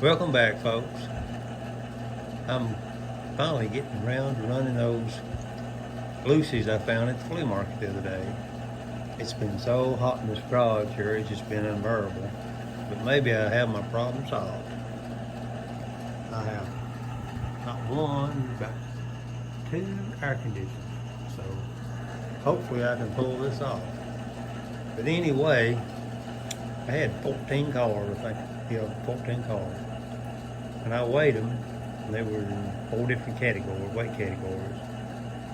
Welcome back, folks. I'm finally getting around to running those Lucy's I found at the flea market the other day. It's been so hot in this garage here, it's just been unbearable. But maybe I have my problem solved. I have not one, but two air conditioners. So hopefully I can pull this off. But anyway, I had 14 cars, I think. 14 cars. And I weighed them, and they were in 4 different categories, weight categories.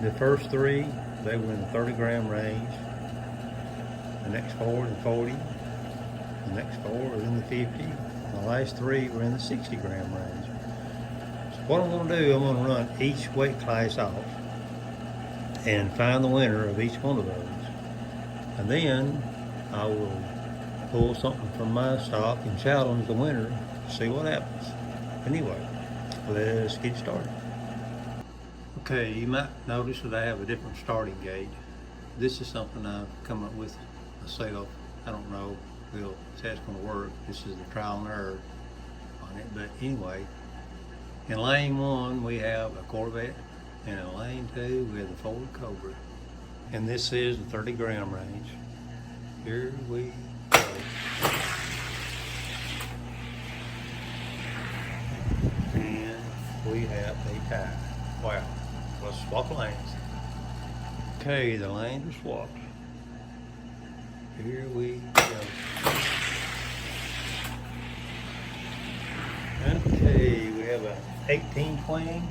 The first 3, they were in the 30-gram range. The next 4 in the 40. The next 4 were in the 50. And the last 3 were in the 60-gram range. So what I'm going to do, I'm going to run each weight class off and find the winner of each one of those. And then I will pull something from my stock and challenge the winner to see what happens. Anyway, let's get started. Okay, you might notice that I have a different starting gate. This is something I've come up with myself. I don't know if it's going to work. This is the trial and error on it. But anyway, in lane 1 we have a Corvette, and in lane 2 we have the Ford Cobra. And this is the 30-gram range. Here we go. And we have a tie. Wow. Let's swap lanes. Okay, the lanes are swapped. Here we go. Okay, we have an 1820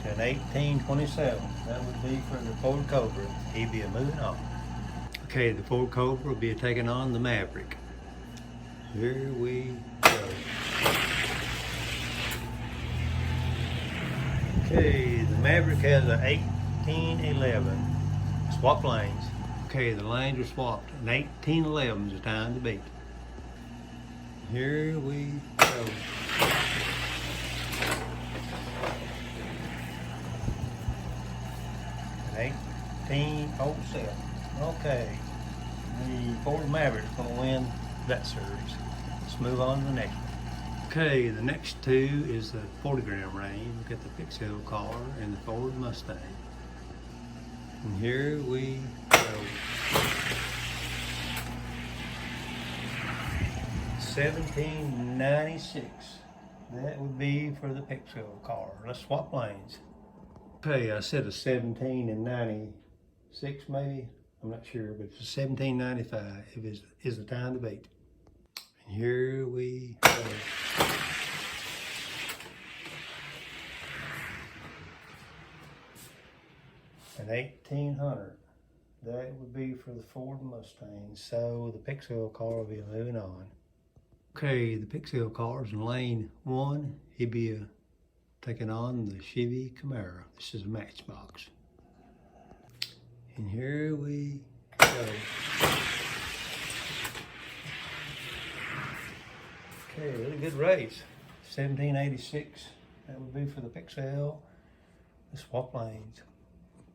to an 1827. That would be for the Ford Cobra. He'd be moving on. Okay, the Ford Cobra will be taking on the Maverick. Here we go. Okay, the Maverick has an 1811. Swap lanes. Okay, the lanes are swapped. An 1811 is the time to beat. Here we go. An 1807. Okay, the Ford Maverick's going to win that series. Let's move on to the next one. Okay, the next 2 is the 40-gram range. We've got the Pixel car and the Ford Mustang. And here we go. 1796. That would be for the Pixel car. Let's swap lanes. Okay, I said a 17 and 96 maybe. I'm not sure, but it's a 1795 is the time to beat. And here we go. An 1800. That would be for the Ford Mustang. So the Pixel car will be moving on. Okay, the Pixel car is in lane 1. He'd be taking on the Chevy Camaro. This is a Matchbox. And here we go. Okay, really good race. 1786. That would be for the Pixel. Let's swap lanes.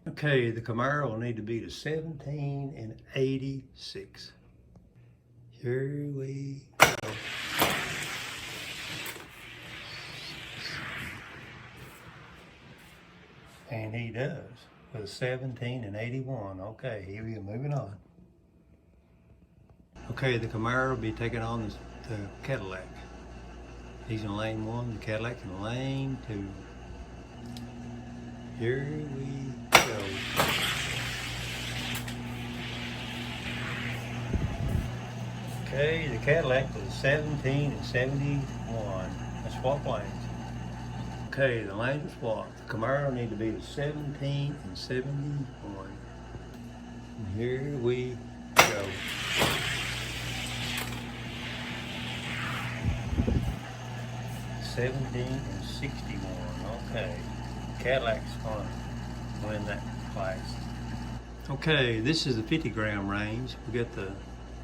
Okay, the Camaro will need to be to 17 and 86. Here we go. And he does with 17 and 81. Okay, here we are moving on. Okay, the Camaro will be taking on the Cadillac. He's in lane 1, the Cadillac in lane 2. Here we go. Okay, the Cadillac was 17 and 71. Let's swap lanes. Okay, the lanes are swapped. The Camaro need to be the 17 and 71. And here we go. $17 and 61. Okay, Cadillac's gonna win that class. Okay, this is the 50-gram range. We got the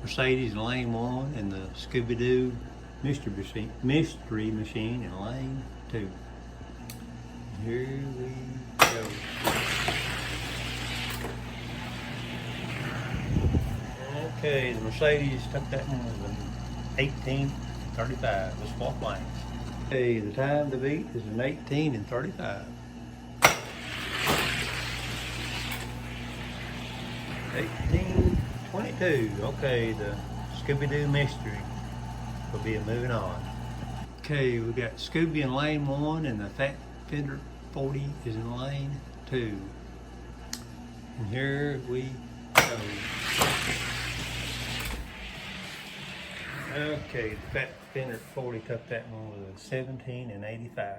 Mercedes in lane 1 and the Scooby-Doo mystery machine in lane 2. Here we go. Okay, the Mercedes took that one with an 18 35. Let's swap lanes. Okay, the time to beat is an 18 and 35. 18:22. Okay, the Scooby-Doo mystery will be moving on. Okay, we got Scooby in lane 1 and the Fat Fender 40 is in lane 2. And here we go. Okay, the Fat Fender 40 took that one with a 17 and 85.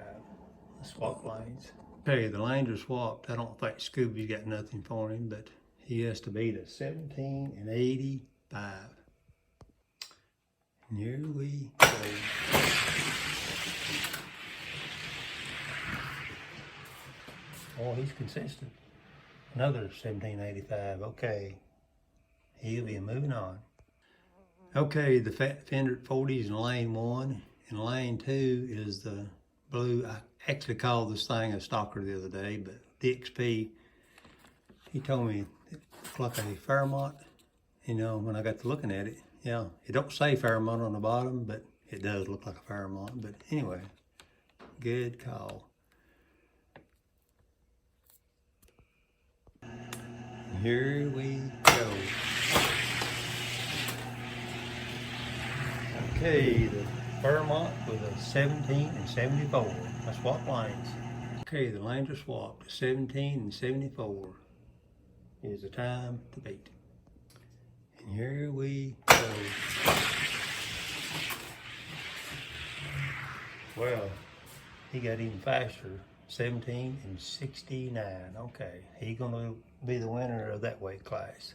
Let's swap lanes. Okay, the lanes are swapped. I don't think Scooby's got nothing for him, but he has to beat a 17 and 85. And here we go. Oh, he's consistent. Another 1785. Okay, he'll be moving on. Okay, the Fat Fender 40 is in lane 1, and lane 2 is the blue. I actually called this thing a stalker the other day, but DXP, he told me it looked like a Fairmont. You know, when I got to looking at it, yeah, it don't say Fairmont on the bottom, but it does look like a Fairmont. But anyway, good call. Here we go. Okay, the Fairmont with a 17 and 74. I swap lanes. Okay, the lanes are swapped. 17 and 74 is the time to beat. And here we go. Well, he got even faster. 17 and 69. Okay, he's gonna be the winner of that weight class.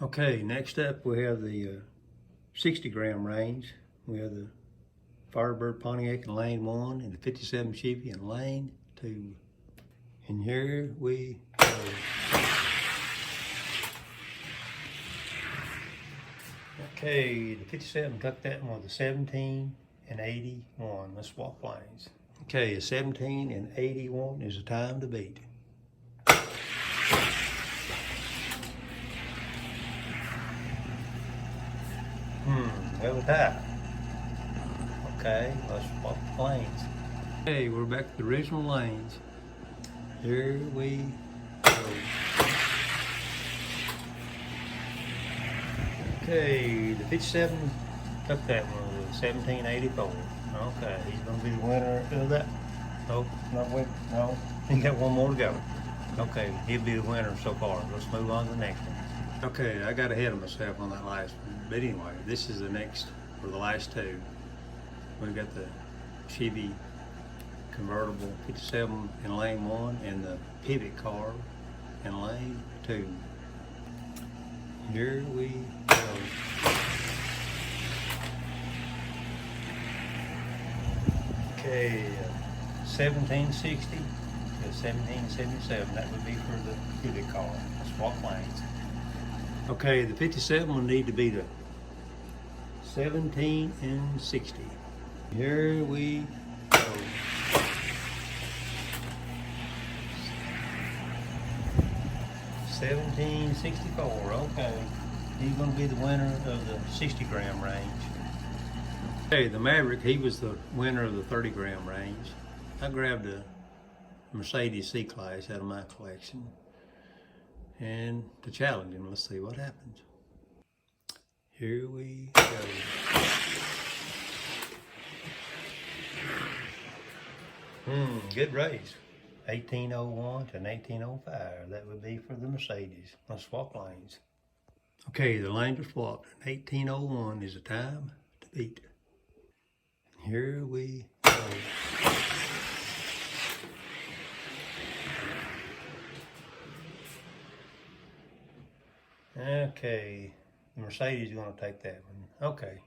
Okay, next up we have the 60 gram range. We have the Firebird Pontiac in lane 1 and the 57 Chevy in lane 2. And here we go. Okay, the 57 took that one with a 17 and 81. Let's swap lanes. Okay, a 17 and 81 is the time to beat. Well, tie. Okay, let's swap lanes. Okay, we're back to the original lanes. Here we go. Okay, the 57 took that one with 1784. Okay, he's going to be the winner of that. Nope, not win. No, he got one more to go. Okay, he'll be the winner so far. Let's move on to the next one. Okay, I got ahead of myself on that last one. But anyway, this is the next, or the last two. We've got the Chevy convertible 57 in lane 1 and the pivot car in lane 2. Here we go. Okay, 1760 to 1777. That would be for the pivot car. Swap lanes. Okay, the 57 will need to be the 17 and 60. Here we go. $17.64. Okay, he's going to be the winner of the 60 gram range. Okay, the Maverick, he was the winner of the 30 gram range. I grabbed a Mercedes C-Class out of my collection. And to challenge him, let's see what happens. Here we go. Good race. 1801 to 1805. That would be for the Mercedes. Let's swap lanes. Okay, the lanes are swapped. 1801 is the time to beat. Here we go. Okay, the Mercedes is going to take that one. Okay,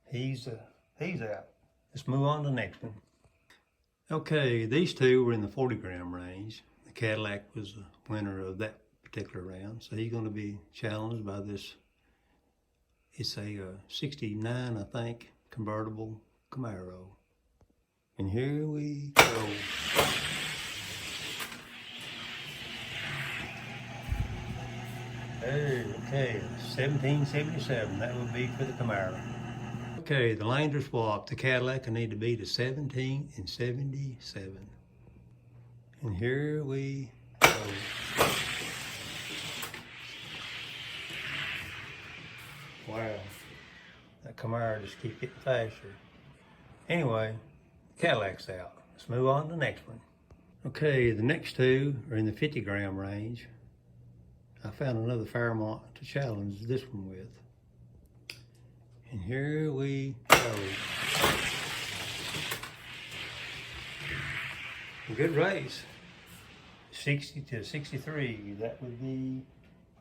he's out. Let's move on to the next one. Okay, these two were in the 40 gram range. The Cadillac was the winner of that particular round, so he's going to be challenged by this. It's a 69, I think, convertible Camaro. And here we go. Hey, okay, 1777, that would be for the Camaro. Okay, the lanes are swapped. The Cadillac I need to be to 17 and 77. And here we go. Wow, that Camaro just keeps getting faster. Anyway, Cadillac's out. Let's move on to the next one. Okay, the next two are in the 50 gram range. I found another Fairmont to challenge this one with. And here we go. A good race. 60 to 63, that would be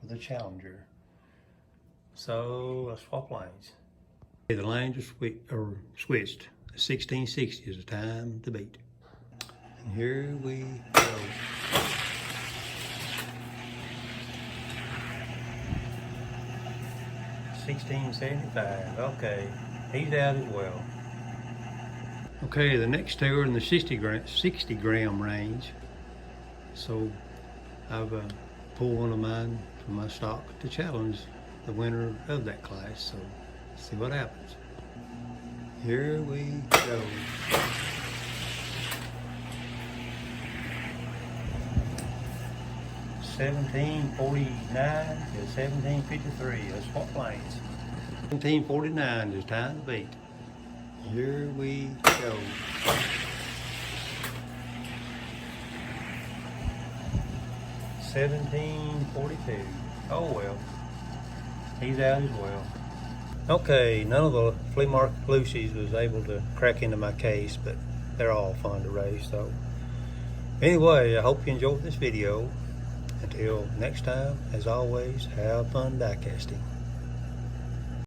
for the Challenger. So let's swap lanes. The lanes are switched. 1660 is the time to beat. And here we go. $16.75. Okay, he's out as well. Okay, the next two are in the 60 gram range. So I've pulled one of mine from my stock to challenge the winner of that class. So let's see what happens. Here we go. $17.49 to $17.53. Let's swap lanes. $17.49 is time to beat. Here we go. $17.42. Oh well. He's out as well. Okay, none of the flea market Lucy's was able to crack into my case, but they're all fun to race. So anyway, I hope you enjoyed this video. Until next time, as always, have fun die casting.